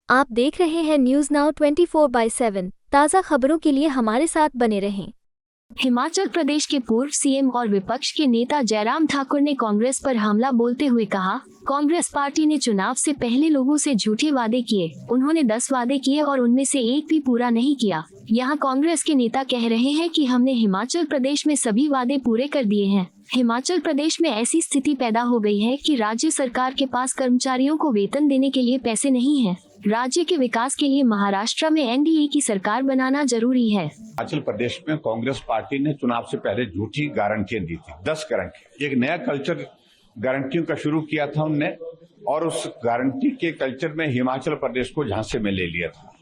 आप देख रहे हैं न्यूज नाउ 24/7। ताज़ा खबरों के लिए हमारे साथ बने रहें। हिमाचल प्रदेश के पूर्व सीएम और विपक्ष के नेता जयराम ठाकुर ने कांग्रेस पर हमला बोलते हुए कहा, कांग्रेस पार्टी ने चुनाव से पहले लोगों से झूठे वादे किए। उन्होंने 10 वादे किए और उनमें से एक भी पूरा नहीं किया। यहां कांग्रेस के नेता कह रहे हैं कि हमने हिमाचल प्रदेश में सभी वादे पूरे कर दिए हैं। हिमाचल प्रदेश में ऐसी स्थिति पैदा हो गई है कि राज्य सरकार के पास कर्मचारियों को वेतन देने के लिए पैसे नहीं हैं। राज्य के विकास के लिए महाराष्ट्र में एनडीए की सरकार बनाना जरूरी है। हिमाचल प्रदेश में कांग्रेस पार्टी ने चुनाव से पहले झूठी गारंटियां दी थी। 10 गारंटी, एक नया कल्चर गारंटियों का शुरू किया था हमने, और उस गारंटी के कल्चर में हिमाचल प्रदेश को झांसे में ले लिया था।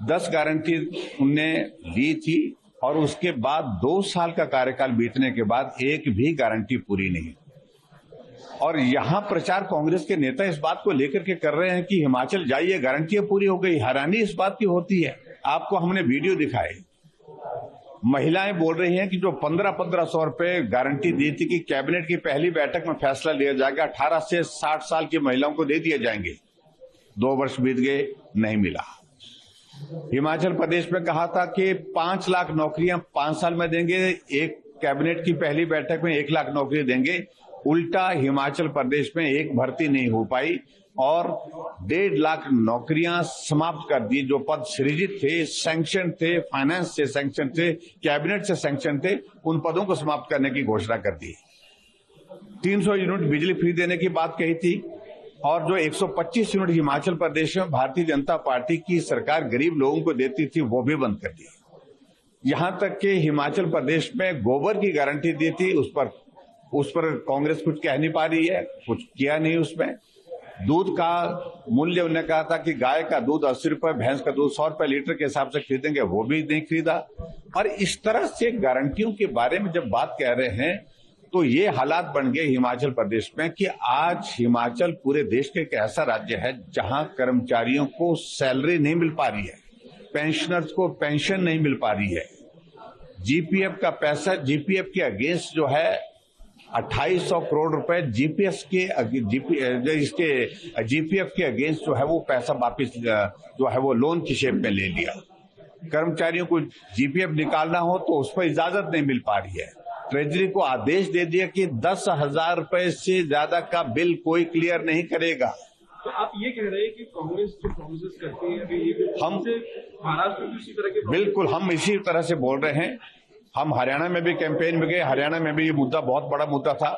10 गारंटी उनने ली थी और उसके बाद 2 साल का कार्यकाल बीतने के बाद एक भी गारंटी पूरी नहीं। और यहाँ प्रचार कांग्रेस के नेता इस बात को लेकर के कर रहे हैं कि हिमाचल जाइए, गारंटियां पूरी हो गई। हैरानी इस बात की होती है। आपको हमने वीडियो दिखाए, महिलाएं बोल रही हैं कि जो 1500 रुपए गारंटी दी थी कि कैबिनेट की पहली बैठक में फैसला लिया जाएगा, 18 से 60 साल की महिलाओं को दे दिए जाएंगे। 2 वर्ष बीत गए, नहीं मिला। हिमाचल प्रदेश में कहा था कि 5 लाख नौकरियां 5 साल में देंगे, एक कैबिनेट की पहली बैठक में 1 लाख नौकरी देंगे। उल्टा हिमाचल प्रदेश में एक भर्ती नहीं हो पाई और 1.5 लाख नौकरियां समाप्त कर दी। जो पद सृजित थे, सैंक्शन थे, फाइनेंस से सैंक्शन थे, कैबिनेट से सैंक्शन थे, उन पदों को समाप्त करने की घोषणा कर दी। 300 यूनिट बिजली फ्री देने की बात कही थी और जो 125 यूनिट हिमाचल प्रदेश में भारतीय जनता पार्टी की सरकार गरीब लोगों को देती थी, वो भी बंद कर दी। यहां तक कि हिमाचल प्रदेश में गोबर की गारंटी दी थी, उस पर कांग्रेस कुछ कह नहीं पा रही है, कुछ किया नहीं उसमें। दूध का मूल्य उन्होंने कहा था कि गाय का दूध 80 रुपए, भैंस का दूध 100 रुपए लीटर के हिसाब से खरीदेंगे, वो भी नहीं खरीदा। और इस तरह से गारंटियों के बारे में जब बात कह रहे हैं तो ये हालात बन गए हिमाचल प्रदेश में कि आज हिमाचल पूरे देश का एक ऐसा राज्य है जहां कर्मचारियों को सैलरी नहीं मिल पा रही है, पेंशनर्स को पेंशन नहीं मिल पा रही है। जीपीएफ का पैसा, जीपीएफ के अगेंस्ट जो है 2800 करोड़ रुपए जीपीएफ के अगेंस्ट जो है वो पैसा वापिस जो है वो लोन की शेप में ले लिया। कर्मचारियों को जीपीएफ निकालना हो तो उस पर इजाजत नहीं मिल पा रही है। ट्रेजरी को आदेश दे दिया कि 10,000 रुपए से ज्यादा का बिल कोई क्लियर नहीं करेगा। तो आप ये कह रहे हैं कि कांग्रेस जो प्रोमिस करती है अभी हम महाराष्ट्र में इसी तरह के, बिल्कुल हम इसी तरह से बोल रहे हैं। हम हरियाणा में भी कैंपेन में गए, हरियाणा में भी ये मुद्दा बहुत बड़ा मुद्दा था,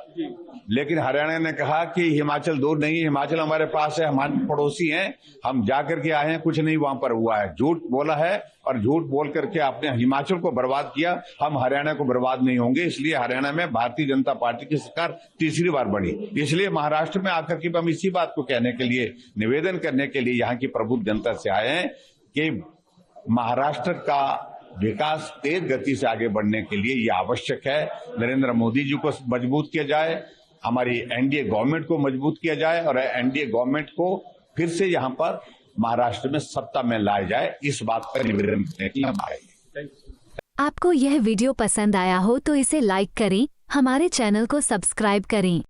लेकिन हरियाणा ने कहा कि हिमाचल दूर नहीं, हिमाचल हमारे पास है, हमारे पड़ोसी हैं, हम जाकर के आए हैं, कुछ नहीं वहां पर हुआ है। झूठ बोला है और झूठ बोल करके आपने हिमाचल को बर्बाद किया। हम हरियाणा को बर्बाद नहीं होंगे, इसलिए हरियाणा में भारतीय जनता पार्टी की सरकार तीसरी बार बनी। इसलिए महाराष्ट्र में आकर के हम इसी बात को कहने के लिए, निवेदन करने के लिए यहाँ की प्रबुद्ध जनता से आए हैं कि महाराष्ट्र का विकास तेज गति से आगे बढ़ने के लिए ये आवश्यक है। नरेंद्र मोदी जी को मजबूत किया जाए, हमारी एनडीए गवर्नमेंट को मजबूत किया जाए और एनडीए गवर्नमेंट को फिर से यहाँ पर महाराष्ट्र में सत्ता में लाया जाए, इस बात पर निवेदन करने के लिए हम आए। आपको यह वीडियो पसंद आया हो तो इसे लाइक करें, हमारे चैनल को सब्सक्राइब करें।